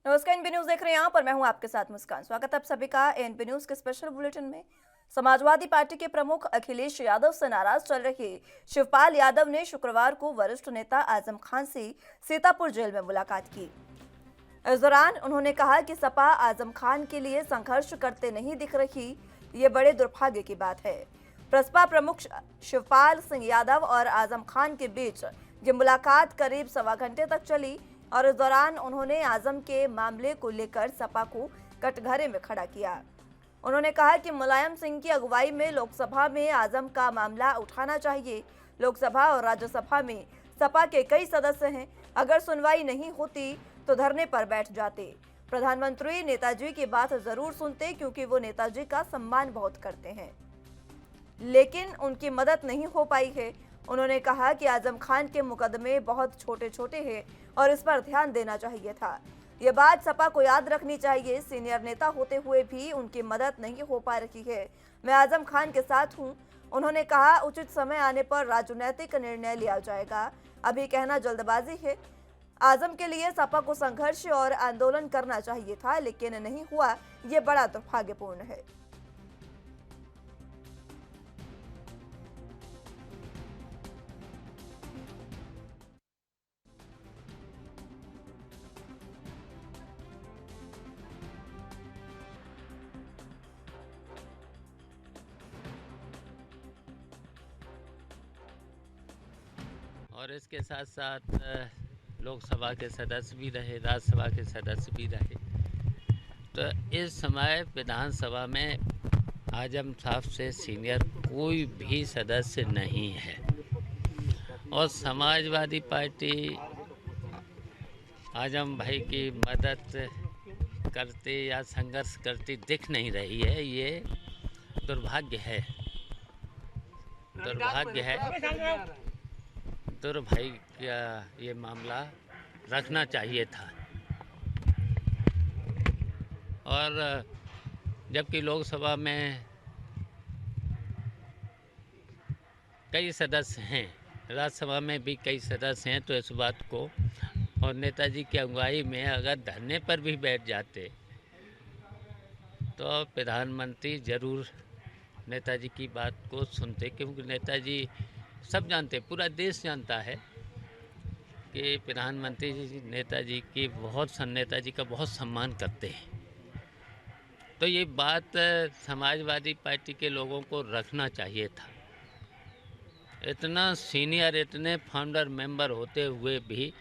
नमस्कार, NB news देख रहे हैं यहाँ पर। मैं हूं आपके साथ मुस्कान। स्वागत है आप सभी का एनबी न्यूज के स्पेशल बुलेटिन में। समाजवादी पार्टी के प्रमुख अखिलेश यादव से नाराज चल रहे शिवपाल यादव ने शुक्रवार को वरिष्ठ नेता आजम खान से सीतापुर जेल में मुलाकात की। इस दौरान उन्होंने कहा कि सपा आजम खान के लिए संघर्ष करते नहीं दिख रही, ये बड़े दुर्भाग्य की बात है। प्रसपा प्रमुख शिवपाल सिंह यादव और आजम खान के बीच ये मुलाकात करीब सवा घंटे तक चली और इस दौरान उन्होंने आजम के मामले को लेकर सपा को कटघरे में खड़ा किया। उन्होंने कहा कि मुलायम सिंह की अगुवाई में लोकसभा में आजम का मामला उठाना चाहिए। लोकसभा और राज्यसभा में सपा के कई सदस्य हैं, अगर सुनवाई नहीं होती तो धरने पर बैठ जाते। प्रधानमंत्री नेताजी की बात जरूर सुनते क्योंकि वो नेताजी का सम्मान बहुत करते हैं, लेकिन उनकी मदद नहीं हो पाई है। उन्होंने कहा कि आजम खान के मुकदमे बहुत छोटे छोटे हैं और इस पर ध्यान देना चाहिए था। ये बात सपा को याद रखनी चाहिए। सीनियर नेता होते हुए भी उनकी मदद नहीं हो पा रही है। मैं आजम खान के साथ हूं। उन्होंने कहा उचित समय आने पर राजनीतिक निर्णय लिया जाएगा, अभी कहना जल्दबाजी है। आजम के लिए सपा को संघर्ष और आंदोलन करना चाहिए था, लेकिन नहीं हुआ, ये बड़ा दुर्भाग्यपूर्ण है। और इसके साथ साथ लोकसभा के सदस्य भी रहे, राज्यसभा के सदस्य भी रहे। तो इस समय विधानसभा में आजम साहब से सीनियर कोई भी सदस्य नहीं है और समाजवादी पार्टी आजम भाई की मदद करती या संघर्ष करती दिख नहीं रही है। ये दुर्भाग्य है, दुर्भाग्य है। दुर्भाग्य का ये मामला रखना चाहिए था। और जबकि लोकसभा में कई सदस्य हैं, राज्यसभा में भी कई सदस्य हैं, तो इस बात को और नेताजी की अगुवाई में अगर धरने पर भी बैठ जाते तो प्रधानमंत्री जरूर नेताजी की बात को सुनते, क्योंकि नेताजी सब जानते, पूरा देश जानता है कि प्रधानमंत्री जी नेताजी का बहुत सम्मान करते हैं। तो ये बात समाजवादी पार्टी के लोगों को रखना चाहिए था। इतना सीनियर, इतने फाउंडर मेंबर होते हुए भी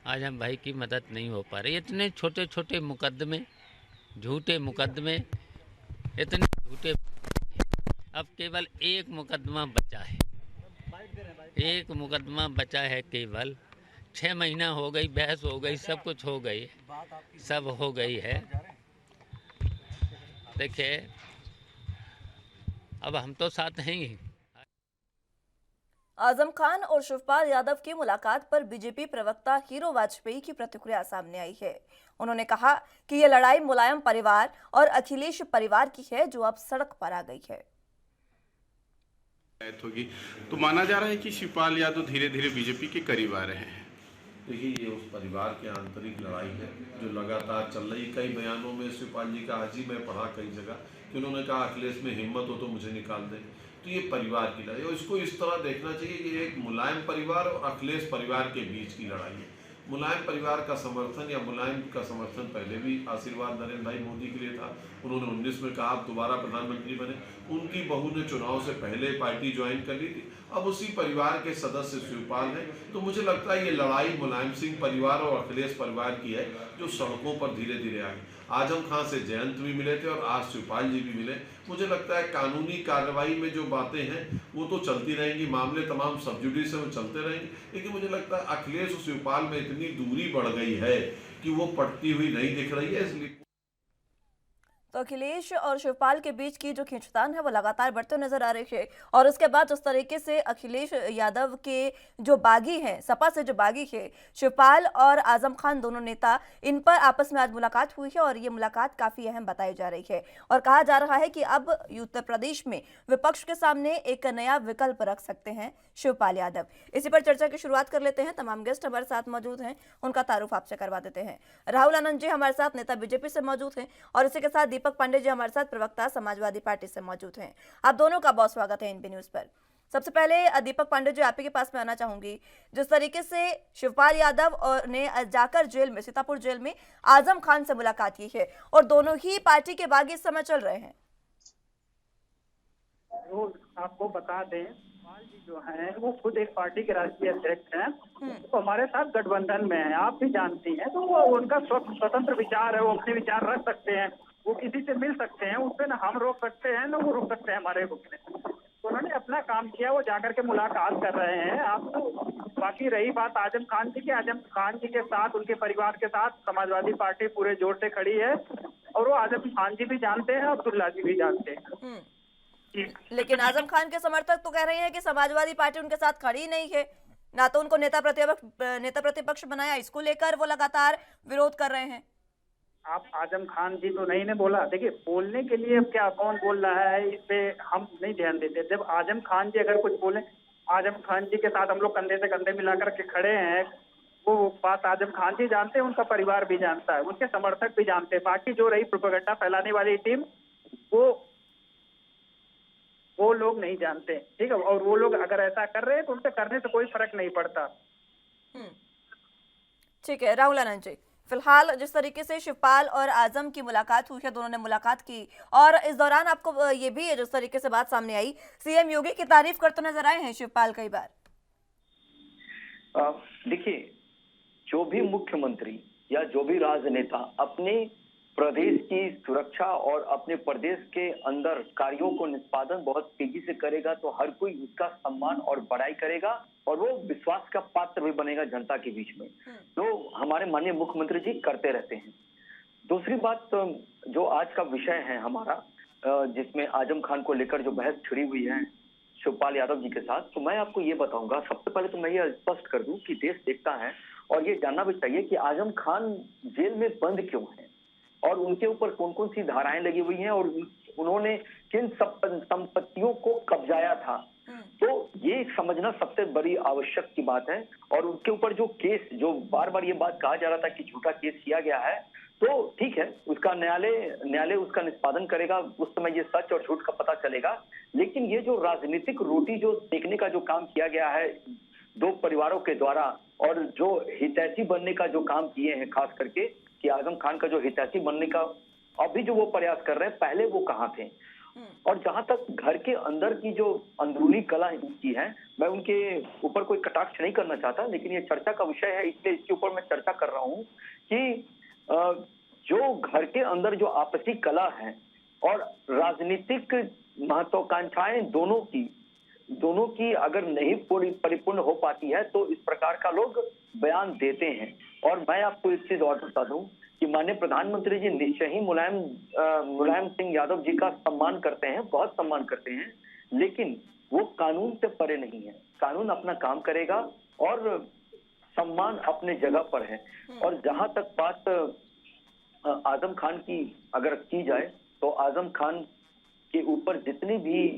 आजम भाई की मदद नहीं हो पा रही। इतने छोटे छोटे मुकदमे, झूठे मुकदमे, इतने झूठे। अब केवल एक मुकदमा बचा है, एक मुकदमा बचा है केवल। 6 महीना हो गई, बहस हो गई, सब कुछ हो गई, सब हो गई है। देखिए, अब हम तो साथ हैं ही। आजम खान और शिवपाल यादव की मुलाकात पर बीजेपी प्रवक्ता हीरो वाजपेयी की प्रतिक्रिया सामने आई है। उन्होंने कहा कि ये लड़ाई मुलायम परिवार और अखिलेश परिवार की है, जो अब सड़क पर आ गई है। होगी तो माना जा रहा है कि शिवपाल यादव धीरे धीरे बीजेपी के करीब आ रहे हैं। देखिए, ये उस परिवार की आंतरिक लड़ाई है जो लगातार चल रही। कई बयानों में शिवपाल जी का, आज ही मैं पढ़ा कई जगह कि उन्होंने कहा अखिलेश में हिम्मत हो तो मुझे निकाल दें। तो ये परिवार की लड़ाई है, इसको इस तरह देखना चाहिए कि एक मुलायम परिवार और अखिलेश परिवार के बीच की लड़ाई है। मुलायम परिवार का समर्थन या मुलायम का समर्थन पहले भी आशीर्वाद नरेंद्र भाई मोदी के लिए था। उन्होंने 19 में कहा आप दोबारा प्रधानमंत्री बने। उनकी बहू ने चुनाव से पहले पार्टी ज्वाइन कर ली थी। अब उसी परिवार के सदस्य शिवपाल हैं। तो मुझे लगता है ये लड़ाई मुलायम सिंह परिवार और अखिलेश परिवार की है, जो सड़कों पर धीरे धीरे आई। आजम खान से जयंत भी मिले थे और आज शिवपाल जी भी मिले। मुझे लगता है कानूनी कार्रवाई में जो बातें हैं वो तो चलती रहेंगी, मामले तमाम सब जुडिस में चलते रहेंगे, लेकिन मुझे लगता है अखिलेश और शिवपाल में इतनी दूरी बढ़ गई है कि वो पटती हुई नहीं दिख रही है। इसलिए तो अखिलेश और शिवपाल के बीच की जो खींचतान है वो लगातार बढ़ते नजर आ रही है और उसके बाद जिस तरीके से अखिलेश यादव के जो बागी हैं, सपा से जो बागी है शिवपाल और आजम खान दोनों नेता, इन पर आपस में आज मुलाकात हुई है और ये मुलाकात काफी अहम बताई जा रही है और कहा जा रहा है कि अब उत्तर प्रदेश में विपक्ष के सामने एक नया विकल्प रख सकते हैं शिवपाल यादव। इसी पर चर्चा की शुरुआत कर लेते हैं। तमाम गेस्ट हमारे साथ मौजूद हैं, उनका तारुफ आपसे करवा देते हैं। राहुल आनंद जी हमारे साथ, नेता बीजेपी से मौजूद हैं और इसी के साथ दीपक पांडे जी हमारे साथ, प्रवक्ता समाजवादी पार्टी से मौजूद हैं। आप दोनों का बहुत स्वागत है एनपी न्यूज पर। सबसे पहले दीपक पांडे जी, आप ही के पास में आना चाहूंगी। जिस तरीके से शिवपाल यादव और ने जाकर जेल में, सीतापुर जेल में आजम खान से मुलाकात की है और दोनों ही पार्टी के बागी इस समय चल रहे हैं। आपको बता दें, शिवपाल जी जो हैं वो खुद एक पार्टी के राष्ट्रीय अध्यक्ष हैं, तो हमारे साथ गठबंधन में हैं, आप भी जानती हैं। तो वो उनका स्वतंत्र विचार है, वो अपने विचार रख सकते हैं, वो किसी से मिल सकते हैं, उससे ना हम रोक सकते हैं ना वो रोक सकते हैं हमारे रुकने। तो उन्होंने अपना काम किया, वो जाकर के मुलाकात कर रहे हैं। आपको बाकी रही बात आजम खान जी की, आजम खान जी के साथ, उनके परिवार के साथ समाजवादी पार्टी पूरे जोर से खड़ी है और वो आजम खान जी भी जानते हैं, अब्दुल्ला जी भी जानते हैं। लेकिन आजम खान के समर्थक तो कह रहे हैं कि समाजवादी पार्टी उनके साथ खड़ी नहीं है, ना तो उनको नेता प्रतिपक्ष बनाया, इसको लेकर वो लगातार विरोध कर रहे हैं। आप आजम खान जी तो नहीं ने बोला, देखिए बोलने के लिए क्या कौन बोल रहा है इस पे हम नहीं ध्यान देते। जब आजम खान जी अगर कुछ बोले, आजम खान जी के साथ हम लोग कंधे से कंधे मिलाकर के खड़े हैं, वो बात आजम खान जी जानते हैं, उनका परिवार भी जानता है, उनके समर्थक भी जानते हैं। बाकी जो रही प्रोपेगेंडा फैलाने वाली टीम, वो लोग नहीं जानते, ठीक है। और वो लोग अगर ऐसा कर रहे हैं तो उनसे करने से कोई फर्क नहीं पड़ता। ठीक है राहुल आनंद जी, फिलहाल जिस तरीके से शिवपाल और आजम की मुलाकात हुई है, दोनों ने मुलाकात की और इस दौरान आपको ये भी है जिस तरीके से बात सामने आई, सीएम योगी की तारीफ करते नजर आए हैं शिवपाल कई बार। देखिए, जो भी मुख्यमंत्री या जो भी राजनेता अपने प्रदेश की सुरक्षा और अपने प्रदेश के अंदर कार्यों को निष्पादन बहुत तेजी से करेगा तो हर कोई उसका सम्मान और बड़ाई करेगा और वो विश्वास का पात्र भी बनेगा जनता के बीच में। तो हमारे माननीय मुख्यमंत्री जी करते रहते हैं। दूसरी बात, जो आज का विषय है हमारा, जिसमें आजम खान को लेकर जो बहस छिड़ी हुई है शिवपाल यादव जी के साथ, तो मैं आपको ये बताऊंगा। सबसे पहले तो मैं ये स्पष्ट कर दूं कि देश देखता है और ये जानना भी चाहिए कि आजम खान जेल में बंद क्यों है और उनके ऊपर कौन कौन सी धाराएं लगी हुई हैं और उन्होंने किन संपत्तियों को कब्जाया था। तो ये समझना सबसे बड़ी आवश्यक की बात है। और उनके ऊपर जो केस, जो बार बार ये बात कहा जा रहा था कि झूठा केस किया गया है, तो ठीक है, उसका न्यायालय उसका निष्पादन करेगा, उस समय ये सच और झूठ का पता चलेगा। लेकिन ये जो राजनीतिक रोटी जो सेकने का जो काम किया गया है दो परिवारों के द्वारा और जो हितैषी बनने का जो काम किए हैं, खास करके कि आजम खान का जो हितैषी बनने का अभी जो वो प्रयास कर रहे हैं, पहले वो कहाँ थे। और जहां तक घर के अंदर की जो अंदरूनी कला की है, मैं उनके ऊपर कोई कटाक्ष नहीं करना चाहता, लेकिन ये चर्चा का विषय है इसलिए इसके ऊपर मैं चर्चा कर रहा हूँ कि जो घर के अंदर जो आपसी कला है और राजनीतिक महत्वाकांक्षाएं दोनों की अगर नहीं परिपूर्ण हो पाती है तो इस प्रकार का लोग बयान देते हैं। और मैं आपको एक चीज और बता दूं कि माननीय प्रधानमंत्री जी निश्चय ही मुलायम सिंह यादव जी का सम्मान करते हैं, बहुत सम्मान करते हैं, लेकिन वो कानून से परे नहीं है। कानून अपना काम करेगा और सम्मान अपने जगह पर है। और जहां तक बात आजम खान की अगर की जाए तो आजम खान के ऊपर जितनी भी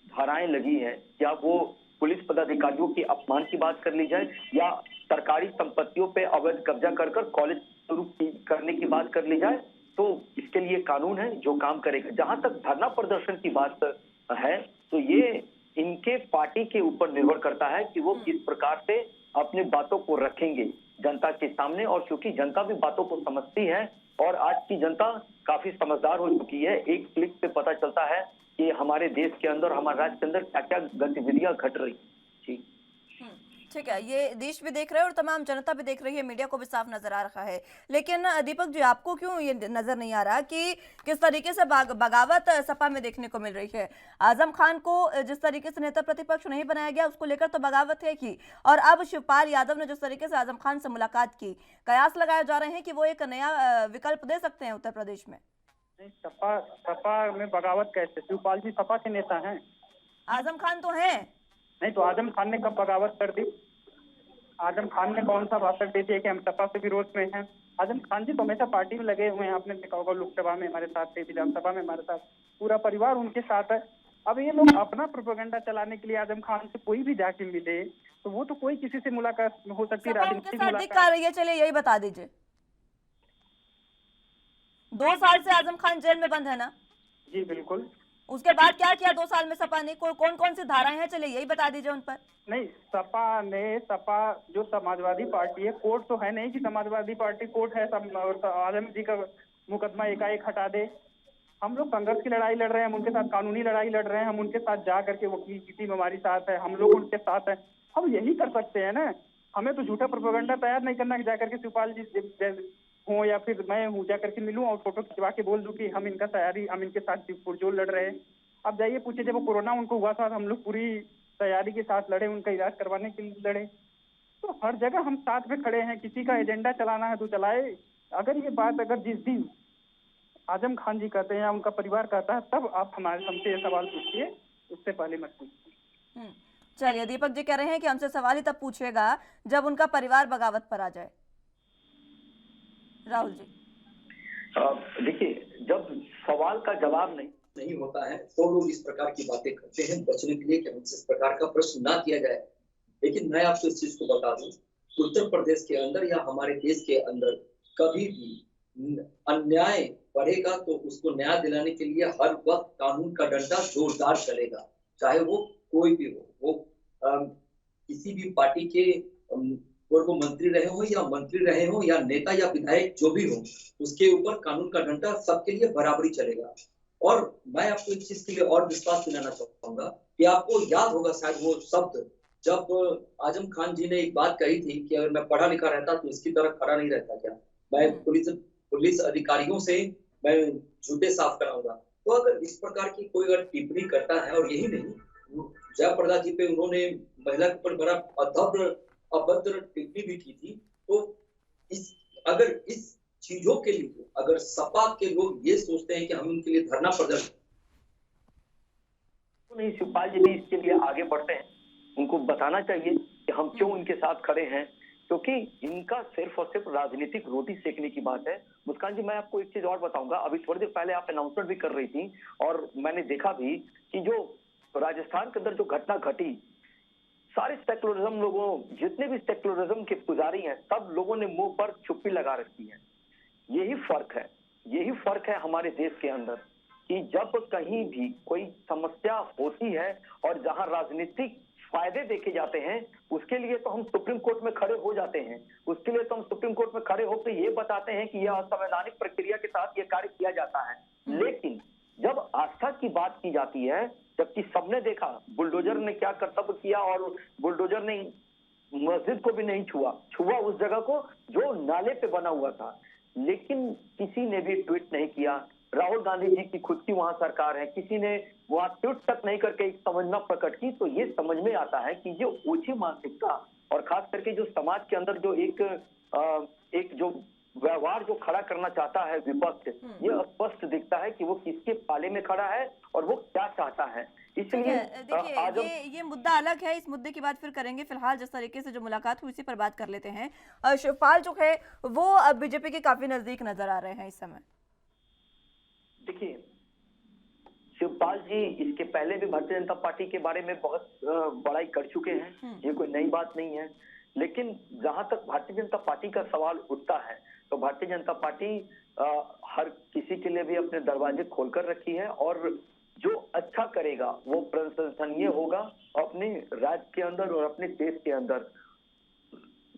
धाराएं लगी है, या वो पुलिस पदाधिकारियों के अपमान की बात कर ली जाए या सरकारी संपत्तियों पे अवैध कब्जा कर कॉलेज शुरू करने की बात कर ली जाए, तो इसके लिए कानून है जो काम करेगा। जहां तक धरना प्रदर्शन की बात है तो ये इनके पार्टी के ऊपर निर्भर करता है कि वो किस प्रकार से अपने बातों को रखेंगे जनता के सामने। और क्योंकि जनता भी बातों को समझती है और आज की जनता काफी समझदार हो चुकी है, एक क्लिक पे पता चलता है कि हमारे देश के अंदर, हमारे राज्य के अंदर क्या क्या गतिविधियां घट रही। जी ठीक है, ये देश भी देख रहे हैं और तमाम जनता भी देख रही है, मीडिया को भी साफ नजर आ रहा है। लेकिन दीपक जी, आपको क्यों ये नजर नहीं आ रहा कि किस तरीके से बगावत सपा में देखने को मिल रही है? आजम खान को जिस तरीके से नेता प्रतिपक्ष नहीं बनाया गया, उसको लेकर तो बगावत है की, और अब शिवपाल यादव ने जिस तरीके से आजम खान से मुलाकात की, कयास लगाए जा रहे हैं कि वो एक नया विकल्प दे सकते हैं उत्तर प्रदेश में। नहीं, सपा सपा में बगावत कैसे? शिवपाल जी सपा के नेता हैं। आजम खान तो हैं। नहीं तो आजम खान ने कब बगावत कर दी? आजम खान ने कौन सा भाषण दे दिया कि हम सपा से विरोध में हैं? आजम खान जी तो हमेशा पार्टी में लगे हुए हैं, आपने देखा होगा लोकसभा में हमारे साथ थे, विधानसभा में हमारे साथ, पूरा परिवार उनके साथ है। अब ये लोग अपना प्रोपेगेंडा चलाने के लिए आजम खान से कोई भी जाके मिले तो वो तो कोई किसी से मुलाकात हो सकती है, सपा उनके राजनीतिक साथ मुलाकात। दिखा रही है, चलिए यही बता दीजिए। 2 साल से आजम खान जेल में बंद है ना? जी बिल्कुल। उसके बाद क्या किया 2 साल में सपा ने? कौन कौन सी धाराएं हैं, चलिए यही बता दीजिए उन पर। नहीं, सपा जो समाजवादी पार्टी है, कोर्ट तो है नहीं कि समाजवादी पार्टी कोर्ट है सब और आजम जी का मुकदमा एकाएक हटा दे। हम लोग संघर्ष की लड़ाई लड़ रहे हैं, हम उनके साथ कानूनी लड़ाई लड़ रहे हैं, हम उनके साथ जा करके वकील की टीम हमारी साथ है, हम लोग उनके साथ हैं। हम यही कर सकते हैं ना, हमें तो झूठा प्रोपेगेंडा तैयार नहीं करना कि जाकर के शिवपाल जी हो या फिर मैं हूँ जाकर के मिलूं और फोटो खिंचवा के बोल दूं कि हम इनके साथ पुरजोर लड़ रहे हैं। अब जाइए पूछिए, जब वो कोरोना उनको हुआ था हम लोग पूरी तैयारी के साथ लड़े, उनका इलाज करवाने के लिए लड़े। तो हर जगह हम साथ में खड़े हैं, किसी का एजेंडा चलाना है तो चलाए। अगर ये बात अगर जिस दिन आजम खान जी कहते हैं या उनका परिवार कहता है तब आप हमसे ये सवाल पूछिए, उससे पहले मत पूछिए। चलिए, दीपक जी कह रहे हैं कि हमसे सवाल ही तब पूछेगा जब उनका परिवार बगावत पर आ जाए। राहुल जी, देखिए, जब सवाल का जवाब नहीं होता है तो लोग इस प्रकार की बातें करते हैं बचने के लिए कि हमसे इस प्रकार का प्रश्न ना किया जाए। लेकिन मैं आपको इस चीज को बता दूं, उत्तर प्रदेश के अंदर या हमारे देश के अंदर कभी भी अन्याय बढ़ेगा तो उसको न्याय दिलाने के लिए हर वक्त कानून का डंडा जोरदार चलेगा, चाहे वो कोई भी हो। वो किसी भी पार्टी के पूर्व मंत्री रहे हो या मंत्री रहे हो या नेता या विधायक जो भी हो, उसके ऊपर कानून का डंडा सबके लिए बराबरी चलेगा। और मैं आपको इस चीज के लिए और विश्वास दिलाना चाहूंगा कि आपको याद होगा शायद वो शब्द, जब आजम खान जी ने एक बात कही थी कि अगर मैं पढ़ा लिखा रहता तो इसकी तरह खड़ा नहीं रहता क्या, मैं पुलिस अधिकारियों से मैं जूते साफ कराऊंगा। तो अगर इस प्रकार की कोई अगर टिप्पणी करता है, और यही नहीं, जयप्रदा जी पे उन्होंने महिला के ऊपर बड़ा अभद्र टिप्पणी भी की थी। तो अगर इस चीजों के लिए अगर सपा के लोग ये सोचते हैं कि हम उनके लिए धरना प्रदर्शन तो नहीं, शिवपाल जी भी इसके लिए आगे बढ़ते हैं। उनको बताना चाहिए कि हम क्यों इनके साथ खड़े हैं, क्योंकि इनका सिर्फ और सिर्फ राजनीतिक रोटी सेकने की बात है। मुस्कान जी, मैं आपको एक चीज और बताऊंगा। अभी थोड़ी देर पहले आप अनाउंसमेंट भी कर रही थी और मैंने देखा भी कि जो राजस्थान के अंदर जो घटना घटी, सारे सेक्युलरिज्म लोगों, जितने भी सेक्युलरिज्म के पुजारी हैं, सब लोगों ने मुंह पर चुप्पी लगा रखी है। यही फर्क है हमारे देश के अंदर कि जब कहीं भी कोई समस्या होती है और जहां राजनीतिक फायदे देखे जाते हैं, उसके लिए तो हम सुप्रीम कोर्ट में खड़े हो जाते हैं। उसके लिए तो हम सुप्रीम कोर्ट में खड़े होकर ये बताते हैं कि यह असंवैधानिक प्रक्रिया के साथ ये कार्य किया जाता है। लेकिन जब आस्था की बात की जाती है, जबकि सबने देखा बुलडोजर ने क्या कर्तव्य किया, और बुलडोजर ने मस्जिद को भी नहीं छुआ उस जगह को जो नाले पे बना हुआ था, लेकिन किसी ने भी ट्वीट नहीं किया। राहुल गांधी जी की खुद की वहां सरकार है, किसी ने वहां ट्वीट तक नहीं करके एक संवेदना प्रकट की। तो ये समझ में आता है कि जो ऊंची मानसिकता और खास करके जो समाज के अंदर जो एक जो व्यवहार जो खड़ा करना चाहता है विपक्ष, ये स्पष्ट दिखता है कि वो किसके पाले में खड़ा है और वो क्या चाहता है। इसलिए देखिए, ये मुद्दा अलग है, इस मुद्दे की बात फिर करेंगे। फिलहाल जिस तरीके से जो मुलाकात हुई इसी पर बात कर लेते हैं। शिवपाल जो है वो अब बीजेपी के काफी नजदीक नजर आ रहे हैं इस समय। देखिए, शिवपाल जी इसके पहले भी भारतीय जनता पार्टी के बारे में बहुत बड़ाई कर चुके हैं, ये कोई नई बात नहीं है। लेकिन जहां तक भारतीय जनता पार्टी का सवाल उठता है तो भारतीय जनता पार्टी हर किसी के लिए भी अपने दरवाजे खोलकर रखी है, और जो अच्छा करेगा वो प्रशंसनीय होगा अपने राज्य के अंदर और अपने देश के अंदर।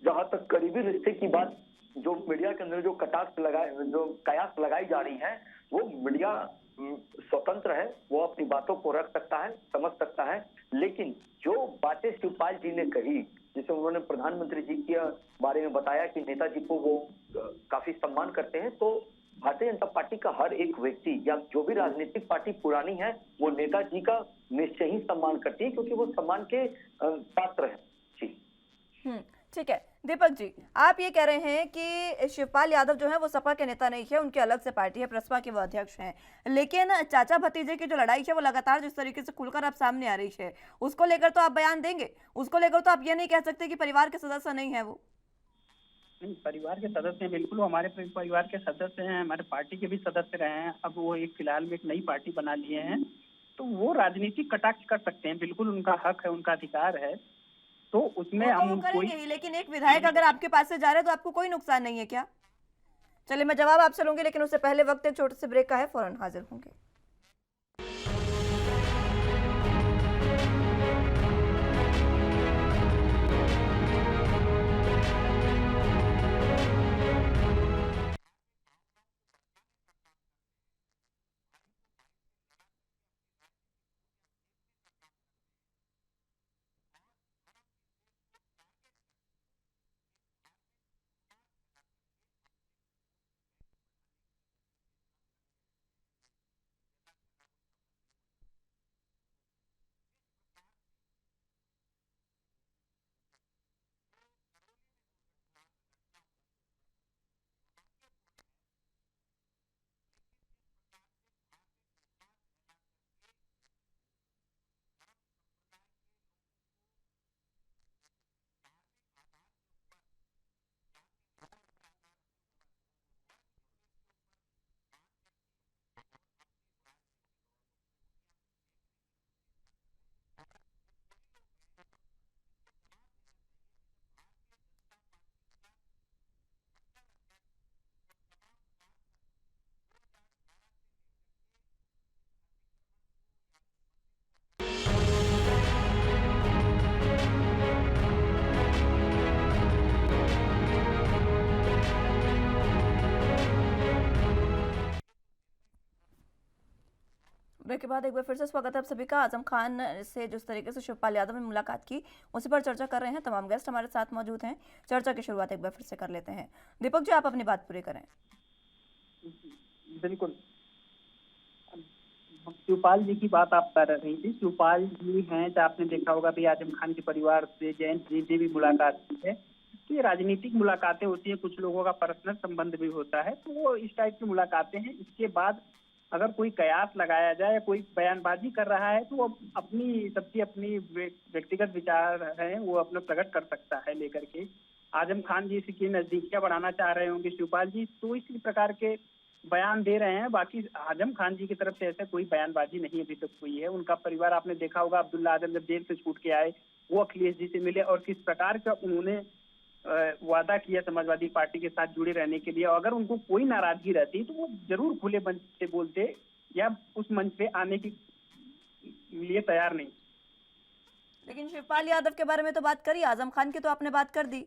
जहां तक करीबी रिश्ते की बात, जो मीडिया के अंदर जो कयास लगाई जा रही है, वो मीडिया स्वतंत्र है, वो अपनी बातों को रख सकता है, समझ सकता है। लेकिन जो बातें शिवपाल जी ने कही, जिसे उन्होंने प्रधानमंत्री जी के बारे में बताया कि नेताजी को वो काफी सम्मान करते हैं, तो भारतीय जनता पार्टी का हर एक व्यक्ति या जो भी राजनीतिक पार्टी पुरानी है, वो नेताजी का निश्चय ही सम्मान करती है, क्योंकि वो सम्मान के पात्र है। जी। ठीक है दीपक जी, आप ये कह रहे हैं कि शिवपाल यादव जो है वो सपा के नेता नहीं है, उनकी अलग से पार्टी है, प्रसपा के वो अध्यक्ष हैं। लेकिन चाचा भतीजे की जो लड़ाई है वो लगातार जिस तरीके से खुलकर अब सामने आ रही है, उसको लेकर तो आप बयान देंगे, उसको लेकर तो आप ये नहीं कह सकते कि परिवार के सदस्य नहीं है वो। नहीं, परिवार के सदस्य हैं, बिल्कुल वो हमारे परिवार के सदस्य हैं, हमारे पार्टी के भी सदस्य रहे हैं। अब वो एक फिलहाल में एक नई पार्टी बना लिए हैं, तो वो राजनीतिक कटाक्ष कर सकते हैं, बिल्कुल उनका हक है, उनका अधिकार है। तो उसमें वो तो हम वो कोई करेंगे ही, लेकिन एक विधायक अगर आपके पास से जा रहे हैं तो आपको कोई नुकसान नहीं है क्या? चलिए मैं जवाब आपसे लूंगी, लेकिन उससे पहले वक्त एक छोटे से ब्रेक का है, फौरन हाजिर होंगे। ब्रेक के बाद एक बार फिर से स्वागत है आप सभी का। आजम खान से जिस तरीके से शिवपाल यादव ने मुलाकात की उसी पर चर्चा कर रहे हैं, तमाम गेस्ट हमारे साथ मौजूद हैं। चर्चा की शुरुआत एक बार फिर से कर लेते हैं। दीपक जी, आप अपनी बात पूरी करें। बिल्कुल शिवपाल जी की बात आप कर रही थी। शिवपाल जी हैं, तो आपने देखा होगा भी आजम खान के परिवार से जयंत जी ने भी मुलाकात की है। तो ये राजनीतिक मुलाकातें होती है, कुछ लोगों का पर्सनल संबंध भी होता है, तो वो इस टाइप की मुलाकातें हैं। इसके बाद अगर कोई कयास लगाया जाए या कोई बयानबाजी कर रहा है तो वो अपनी सबकी अपनी व्यक्तिगत विचार है, वो अपना प्रकट कर सकता है लेकर के। आजम खान जी इसकी नजदीकियां बढ़ाना चाह रहे होंगे शिवपाल जी, तो इसी प्रकार के बयान दे रहे हैं। बाकी आजम खान जी की तरफ से ऐसा कोई बयानबाजी नहीं अभी तक हुई है। उनका परिवार आपने देखा होगा, अब्दुल्ला आजम जब जेल से छूट के आए वो अखिलेश जी से मिले और किस प्रकार का उन्होंने वादा किया समाजवादी पार्टी के साथ जुड़े रहने के लिए। अगर उनको कोई नाराजगी रहती तो वो जरूर खुले मंच से बोलते या उस मंच पे आने के लिए तैयार नहीं। लेकिन शिवपाल यादव के बारे में तो बात करी, आजम खान की तो आपने बात कर दी।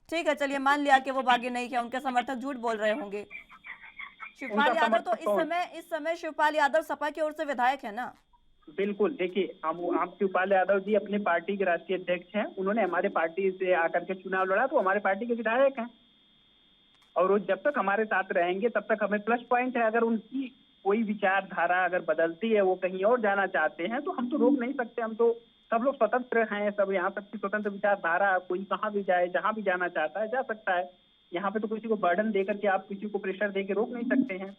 ठीक है, चलिए मान लिया कि वो भाग्य नहीं किया, उनके समर्थक झूठ बोल रहे होंगे। शिवपाल यादव तो इस समय शिवपाल यादव सपा की ओर से विधायक है ना। बिल्कुल, देखिए आप शिवपाल यादव जी अपने पार्टी के राष्ट्रीय अध्यक्ष हैं, उन्होंने हमारे पार्टी से आकर के चुनाव लड़ा तो हमारे पार्टी के विधायक हैं और वो जब तक हमारे साथ रहेंगे तब तक हमें प्लस पॉइंट है। अगर उनकी कोई विचारधारा अगर बदलती है, वो कहीं और जाना चाहते हैं तो हम तो रोक नहीं सकते। हम तो सब लोग स्वतंत्र हैं, सब यहाँ सबकी स्वतंत्र विचारधारा, कोई कहाँ भी जाए, जहाँ भी जाना चाहता है जा सकता है। यहाँ पे तो किसी को बर्डन देकर के आप किसी को प्रेशर दे के रोक नहीं सकते हैं।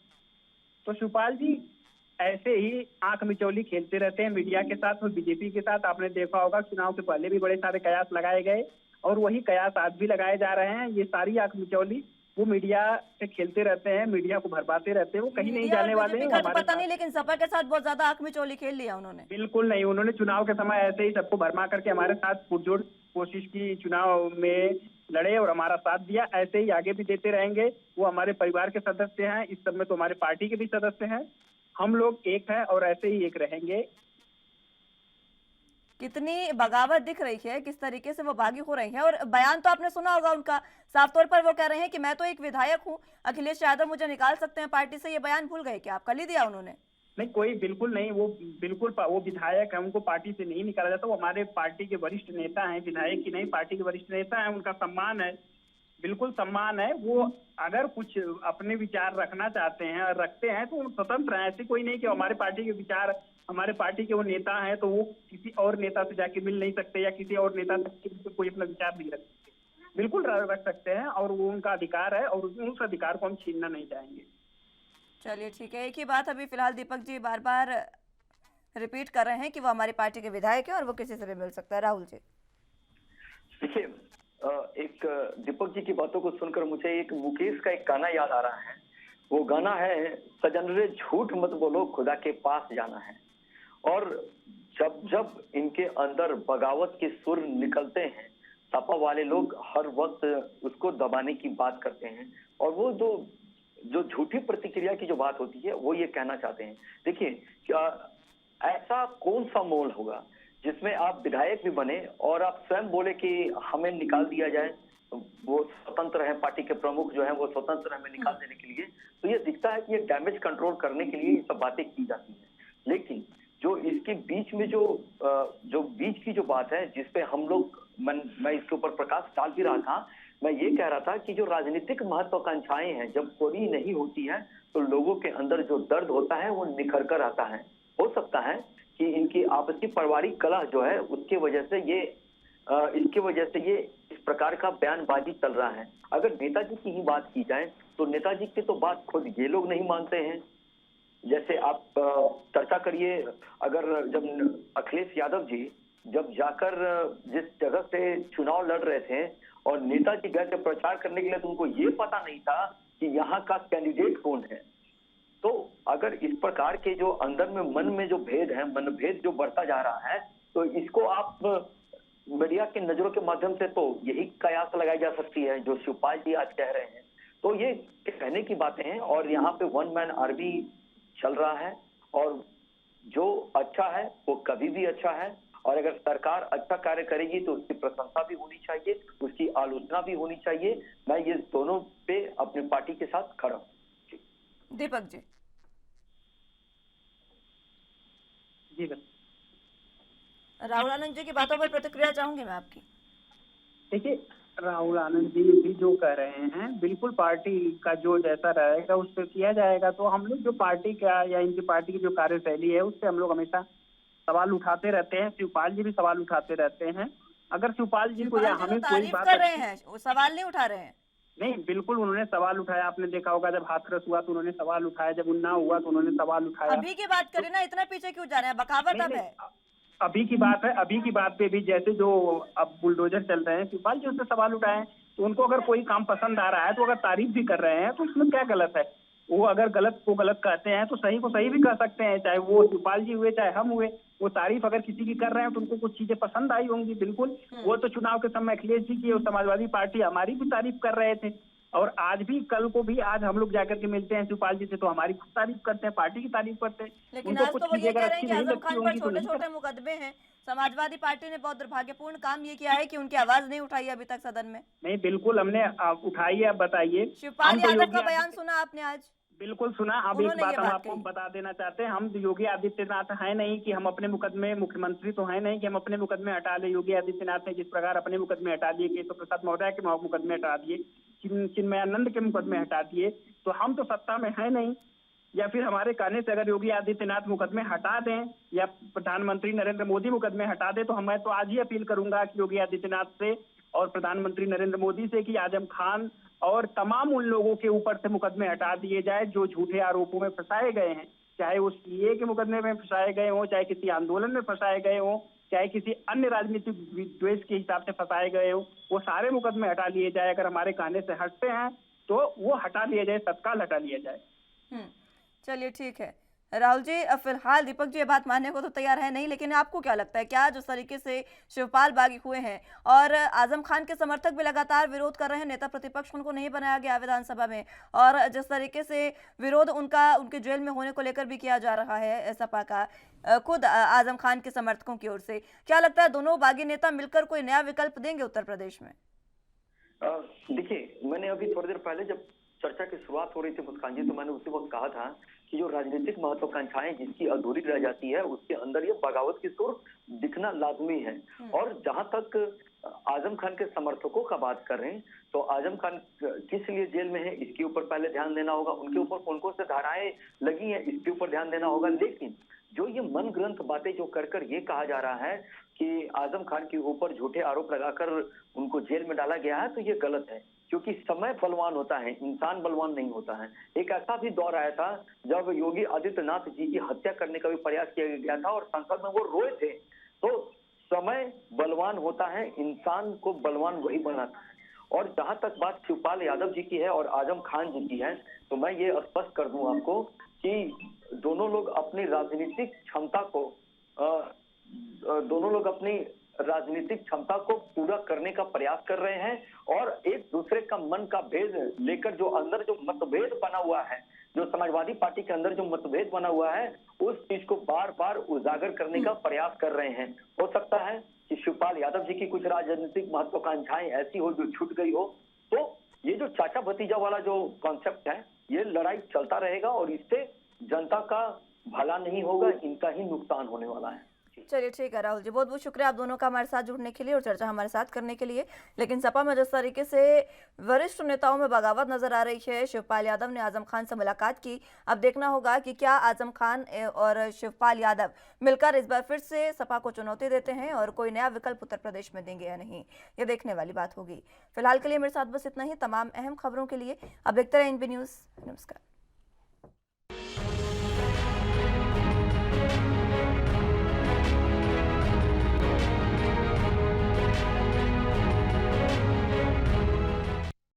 तो शिवपाल जी ऐसे ही आंख मिचौली खेलते रहते हैं मीडिया के साथ और बीजेपी के साथ। आपने देखा होगा चुनाव से पहले भी बड़े सारे कयास लगाए गए और वही कयास आज भी लगाए जा रहे हैं। ये सारी आंख मिचौली वो मीडिया से खेलते रहते हैं, मीडिया को भरमाते रहते हैं, वो कहीं नहीं जाने वाले हैं। हमारे पता नहीं, लेकिन सपा के साथ बहुत ज्यादा आंख मिचौली खेल लिया उन्होंने। बिल्कुल नहीं, उन्होंने चुनाव के समय ऐसे ही सबको भरमा करके हमारे साथ पुरजोर कोशिश की, चुनाव में लड़े और हमारा साथ दिया। ऐसे ही आगे भी देते रहेंगे। वो हमारे परिवार के सदस्य हैं, इस सब में तो हमारे पार्टी के भी सदस्य हैं। हम लोग एक हैं और ऐसे ही एक रहेंगे। कितनी बगावत दिख रही है, किस तरीके से वो बागी हो रही है। और बयान तो आपने सुना होगा उनका, साफ तौर पर वो कह रहे हैं कि मैं तो एक विधायक हूं, अखिलेश यादव मुझे निकाल सकते हैं पार्टी से। ये बयान भूल गए क्या आप? कल ही दिया उन्होंने। नहीं, कोई बिल्कुल नहीं, वो बिल्कुल वो विधायक है, उनको पार्टी से नहीं निकाला जाता। वो हमारे पार्टी के वरिष्ठ नेता हैं, विधायक की नहीं, पार्टी के वरिष्ठ नेता हैं, उनका सम्मान है, बिल्कुल सम्मान है। वो अगर कुछ अपने विचार रखना चाहते हैं और रखते हैं तो स्वतंत्र हैं। ऐसे कोई नहीं कि हमारे पार्टी के विचार, हमारे पार्टी के वो नेता हैं तो वो किसी और नेता से जाके मिल नहीं सकते या किसी और नेता से कोई अपना विचार नहीं रख सकते। बिल्कुल रख सकते हैं और वो उनका अधिकार है और उस अधिकार को हम छीनना नहीं चाहेंगे। चलिए ठीक है, एक ही बात अभी फिलहाल दीपक जी बार बार रिपीट कर रहे हैं कि वो हमारी पार्टी के विधायक हैं और वो किसी से भी मिल सकता है। राहुल जी। देखिए, एक दीपक जी की बातों को सुनकर मुझे एक मुकेश का एक गाना याद आ रहा है। वो गाना है, सजन रे झूठ मत बोलो खुदा के पास जाना है। और जब जब इनके अंदर बगावत के सुर निकलते हैं, सपा वाले लोग हर वक्त उसको दबाने की बात करते हैं। और वो जो झूठी प्रतिक्रिया की जो बात होती है वो ये कहना चाहते हैं। देखिए, क्या ऐसा कौन सा मोड़ होगा जिसमें आप विधायक भी बने और आप स्वयं बोले कि हमें निकाल दिया जाए, वो स्वतंत्र है, पार्टी के प्रमुख जो है वो स्वतंत्र है हमें निकाल देने के लिए। तो ये दिखता है कि ये डैमेज कंट्रोल करने के लिए ये सब बातें की जाती है। लेकिन जो इसके बीच में जो बीच की जो बात है जिसपे हम लोग मैं इसके ऊपर प्रकाश डाल भी रहा था, मैं ये कह रहा था कि जो राजनीतिक महत्वाकांक्षाएं हैं जब पूरी नहीं होती है तो लोगों के अंदर जो दर्द होता है वो निखर कर आता है। हो सकता है कि इनकी आपसी पारिवारिक कलह जो है उसके वजह से इसकी वजह से ये इस प्रकार का बयानबाजी चल रहा है। अगर नेताजी की ही बात की जाए तो नेताजी की तो बात खुद ये लोग नहीं मानते हैं। जैसे आप चर्चा करिए, अगर जब अखिलेश यादव जी जब जाकर जिस जगह से चुनाव लड़ रहे थे और नेताजी गए थे प्रचार करने के लिए, तो उनको ये पता नहीं था कि यहाँ का कैंडिडेट कौन है। तो अगर इस प्रकार के जो अंदर में मन में जो भेद है, मनभेद जो बढ़ता जा रहा है, तो इसको आप मीडिया के नजरों के माध्यम से तो यही कयास लगाई जा सकती है जो शिवपाल जी आज कह रहे हैं। तो ये कहने की बातें हैं और यहाँ पे वन मैन आर्मी चल रहा है और जो अच्छा है वो कभी भी अच्छा है। और अगर सरकार अच्छा कार्य करेगी तो उसकी प्रशंसा भी होनी चाहिए, उसकी आलोचना भी होनी चाहिए। मैं ये दोनों पे अपनी पार्टी के साथ खड़ा हूँ। दीपक जी। जी सर। राहुल आनंद जी की बातों पर प्रतिक्रिया चाहूंगी मैं आपकी। देखिए, राहुल आनंद जी भी जो कह रहे हैं बिल्कुल पार्टी का जो जैसा रहेगा उस पर किया जाएगा। तो हम लोग जो पार्टी का या इनकी पार्टी की जो कार्यशैली है उससे हम लोग हमेशा सवाल उठाते रहते हैं। शिवपाल जी भी सवाल उठाते रहते हैं। अगर शिवपाल जी को या हमें कोई तारीफ बात कर रहे हैं, वो सवाल नहीं उठा रहे हैं। नहीं, बिल्कुल उन्होंने सवाल उठाया। आपने देखा होगा जब हाथरस हुआ तो उन्होंने सवाल उठाया, जब उन्नाव हुआ तो उन्होंने सवाल उठाया। अभी की बात करें ना, इतना पीछे क्यों जा रहे हैं? बगावत अब है। अभी की बात है, अभी की बात पे भी जैसे जो अब बुलडोजर चल रहे हैं, शिवपाल जी उससे सवाल उठाए। तो उनको अगर कोई काम पसंद आ रहा है तो अगर तारीफ भी कर रहे हैं तो उसमें क्या गलत है? वो अगर गलत को गलत कहते हैं तो सही को सही भी कह सकते हैं, चाहे वो शिवपाल जी हुए चाहे हम हुए। वो तारीफ अगर किसी की कर रहे हैं तो उनको कुछ चीजें पसंद आई होंगी। बिल्कुल, वो तो चुनाव के समय अखिलेश जी की और समाजवादी पार्टी हमारी भी तारीफ कर रहे थे और आज भी, कल को भी, आज हम लोग जाकर के मिलते हैं शिवपाल जी से तो हमारी खुद तारीफ करते हैं, पार्टी की तारीफ करते हैं। लेकिन आज तो वो ये कह रहे हैं कि आजम खान पर छोटे छोटे मुकदमे हैं। समाजवादी पार्टी ने बहुत दुर्भाग्यपूर्ण काम ये किया है कि उनकी आवाज नहीं उठाई अभी तक सदन में। नहीं, बिल्कुल हमने उठाई है। आप बताइए। शिवपाल यादव का बयान सुना आपने आज? बिल्कुल सुना। अब एक बात हम आपको बता देना चाहते हैं, हम योगी आदित्यनाथ है नहीं कि हम अपने मुकदमे, मुख्यमंत्री तो है नहीं कि हम अपने मुकदमे हटा ले। योगी आदित्यनाथ ने जिस प्रकार अपने मुकदमे हटा दिए, केशव प्रसाद मौर्य के मुकदमे हटा दिए, चिन्मयानंद के मुकदमे हटा दिए, तो हम तो सत्ता में है नहीं। या फिर हमारे कहने से अगर योगी आदित्यनाथ मुकदमे हटा दें या प्रधानमंत्री नरेंद्र मोदी मुकदमे हटा दे तो मैं तो आज ही अपील करूंगा कि योगी आदित्यनाथ से और प्रधानमंत्री नरेंद्र मोदी से कि आजम खान और तमाम उन लोगों के ऊपर से मुकदमे हटा दिए जाए जो झूठे आरोपों में फंसाए गए हैं, चाहे वो सीए के मुकदमे में फंसाए गए हों, चाहे किसी आंदोलन में फंसाए गए हों, चाहे किसी अन्य राजनीतिक विद्वेष के हिसाब से फंसाए गए हों, वो सारे मुकदमे हटा लिए जाए। अगर हमारे कहने से हटते हैं तो वो हटा लिया जाए, तत्काल हटा लिया जाए। चलिए ठीक है राहुल जी, फिलहाल दीपक जी ये बात मानने को तो तैयार है नहीं, लेकिन आपको क्या लगता है, क्या जिस तरीके से शिवपाल बागी हुए हैं और आजम खान के समर्थक भी लगातार विरोध कर रहे हैं, नेता प्रतिपक्ष उनको नहीं बनाया गया विधानसभा में, और जिस तरीके से विरोध उनके जेल में होने को लेकर भी किया जा रहा है सपा का खुद आजम खान के समर्थकों की ओर से, क्या लगता है दोनों बागी नेता मिलकर कोई नया विकल्प देंगे उत्तर प्रदेश में? देखिए, मैंने अभी थोड़ी देर पहले जब चर्चा की शुरुआत हो रही थी मुस्कान जी, तो मैंने उसी वक्त कहा था कि जो राजनीतिक महत्वाकांक्षाएं जिसकी अधूरी रह जाती है उसके अंदर ये बगावत की सुर दिखना लाजमी है। और जहां तक आजम खान के समर्थकों का बात कर रहे हैं तो आजम खान किस लिए जेल में है इसके ऊपर पहले ध्यान देना होगा, उनके ऊपर कौन कौन से धाराएं लगी हैं इसके ऊपर ध्यान देना होगा। लेकिन जो ये मन ग्रंथ बातें जो कर कर ये कहा जा रहा है कि आजम खान के ऊपर झूठे आरोप लगाकर उनको जेल में डाला गया है, तो ये गलत है। क्योंकि समय बलवान होता है, इंसान बलवान नहीं होता है। एक ऐसा भी दौर आया था जब योगी आदित्यनाथ जी की हत्या करने का भी प्रयास किया गया था और संसद में वो रोए थे। तो समय बलवान होता है, इंसान को बलवान वही बनाता है। और जहां तक बात शिवपाल यादव जी की है और आजम खान जी की है, तो मैं ये स्पष्ट कर दूं आपको कि दोनों लोग अपनी राजनीतिक क्षमता को पूरा करने का प्रयास कर रहे हैं और एक दूसरे का मन का भेद लेकर जो अंदर जो मतभेद बना हुआ है, जो समाजवादी पार्टी के अंदर जो मतभेद बना हुआ है, उस चीज को बार बार उजागर करने का प्रयास कर रहे हैं। हो सकता है कि शिवपाल यादव जी की कुछ राजनीतिक महत्वाकांक्षाएं ऐसी हो जो छूट गई हो। तो ये जो चाचा भतीजा वाला जो कॉन्सेप्ट है, ये लड़ाई चलता रहेगा और इससे जनता का भला नहीं होगा, इनका ही नुकसान होने वाला है। चलिए ठीक है राहुल जी, बहुत बहुत शुक्रिया आप दोनों का हमारे साथ जुड़ने के लिए और चर्चा हमारे साथ करने के लिए। लेकिन सपा में जिस तरीके से वरिष्ठ नेताओं में बगावत नजर आ रही है, शिवपाल यादव ने आजम खान से मुलाकात की, अब देखना होगा कि क्या आजम खान और शिवपाल यादव मिलकर इस बार फिर से सपा को चुनौती देते हैं और कोई नया विकल्प उत्तर प्रदेश में देंगे या नहीं, ये देखने वाली बात होगी। फिलहाल के लिए मेरे साथ बस इतना ही। तमाम अहम खबरों के लिए अब देखते रहे एनबी न्यूज़। नमस्कार।